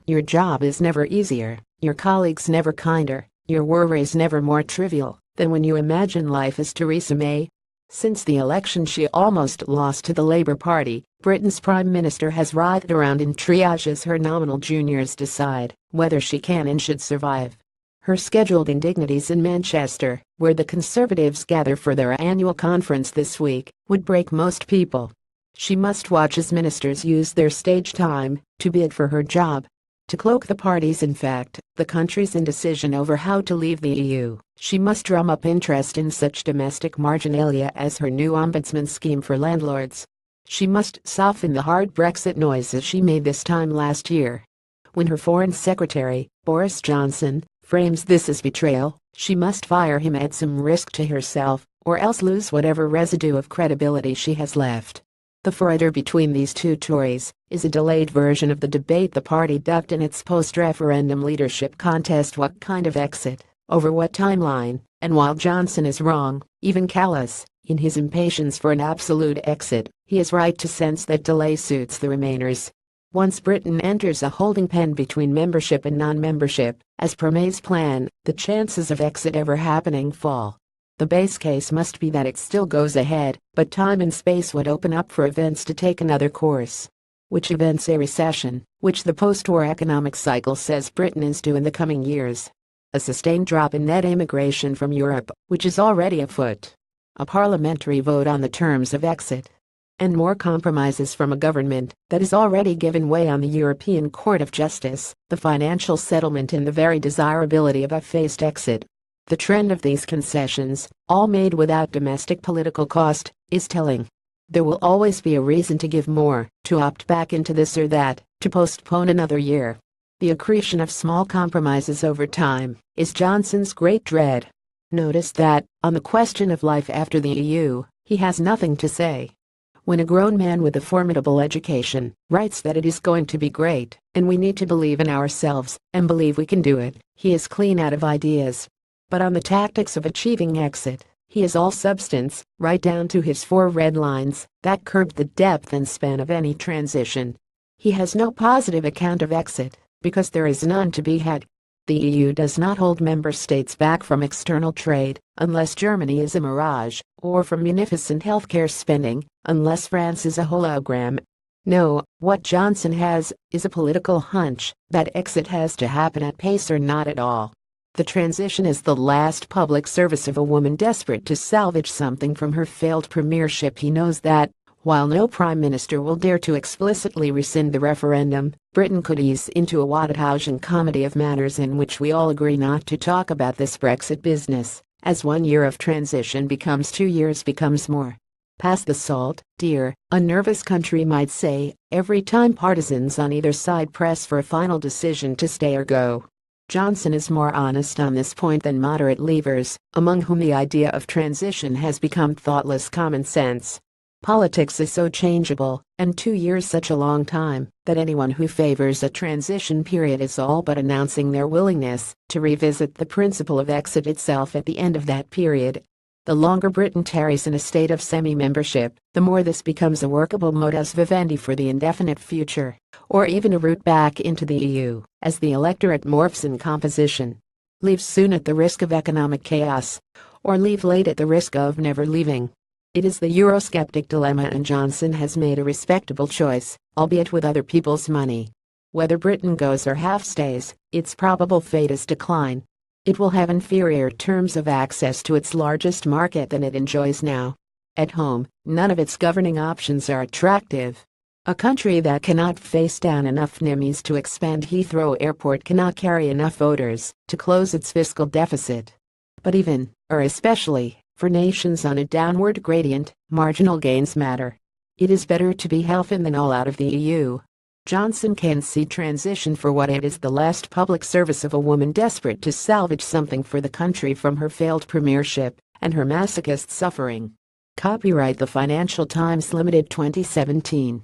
Your job is never easier, your colleagues never kinder, your worries never more trivial than when you imagine life as Theresa May. Since the election she almost lost to the Labour Party, Britain's Prime Minister has writhed around in triage as her nominal juniors decide whether she can and should survive. Her scheduled indignities in Manchester, where the Conservatives gather for their annual conference this week, would break most people. She must watch as ministers use their stage time to bid for her job. To cloak the party's, in fact, the country's indecision over how to leave the EU, she must drum up interest in such domestic marginalia as her new ombudsman scheme for landlords. She must soften the hard Brexit noise as she made this time last year. When her Foreign Secretary, Boris Johnson, frames this as betrayal, she must fire him at some risk to herself, or else lose whatever residue of credibility she has left. The further between these two Tories is a delayed version of the debate the party ducked in its post-referendum leadership contest: what kind of exit, over what timeline. And while Johnson is wrong, even callous, in his impatience for an absolute exit, he is right to sense that delay suits the Remainers. Once Britain enters a holding pen between membership and non-membership, as per May's plan, the chances of exit ever happening fall. The base case must be that it still goes ahead, but time and space would open up for events to take another course. Which events? A recession, which the post-war economic cycle says Britain is due in the coming years. A sustained drop in net immigration from Europe, which is already afoot. A parliamentary vote on the terms of exit. And more compromises from a government that has already given way on the European Court of Justice, the financial settlement and the very desirability of a phased exit. The trend of these concessions, all made without domestic political cost, is telling. There will always be a reason to give more, to opt back into this or that, to postpone another year. The accretion of small compromises over time is Johnson's great dread. Notice that, on the question of life after the EU, he has nothing to say. When a grown man with a formidable education writes that it is going to be great, and we need to believe in ourselves, and believe we can do it, he is clean out of ideas. But on the tactics of achieving exit, he is all substance, right down to his 4 red lines that curb the depth and span of any transition. He has no positive account of exit, because there is none to be had. The EU does not hold member states back from external trade, unless Germany is a mirage, or from munificent healthcare spending, unless France is a hologram. No, what Johnson has is a political hunch that exit has to happen at pace or not at all. The transition is the last public service of a woman desperate to salvage something from her failed premiership. He knows that, while no prime minister will dare to explicitly rescind the referendum, Britain could ease into a Wattehausian comedy of matters in which we all agree not to talk about this Brexit business, as 1 year of transition becomes 2 years, becomes more. Pass the salt, dear, a nervous country might say, every time partisans on either side press for a final decision to stay or go. Johnson is more honest on this point than moderate leavers, among whom the idea of transition has become thoughtless common sense. Politics is so changeable, and 2 years such a long time, that anyone who favors a transition period is all but announcing their willingness to revisit the principle of exit itself at the end of that period. The longer Britain tarries in a state of semi-membership, the more this becomes a workable modus vivendi for the indefinite future, or even a route back into the EU, as the electorate morphs in composition. Leave soon at the risk of economic chaos, or leave late at the risk of never leaving. It is the Eurosceptic dilemma, and Johnson has made a respectable choice, albeit with other people's money. Whether Britain goes or half stays, its probable fate is decline. It will have inferior terms of access to its largest market than it enjoys now. At home, none of its governing options are attractive. A country that cannot face down enough NIMBYs to expand Heathrow Airport cannot carry enough voters to close its fiscal deficit. But even, or especially, for nations on a downward gradient, marginal gains matter. It is better to be half in than all out of the EU. Johnson can see transition for what it is: the last public service of a woman desperate to salvage something for the country from her failed premiership and her masochist suffering. Copyright The Financial Times Limited 2017.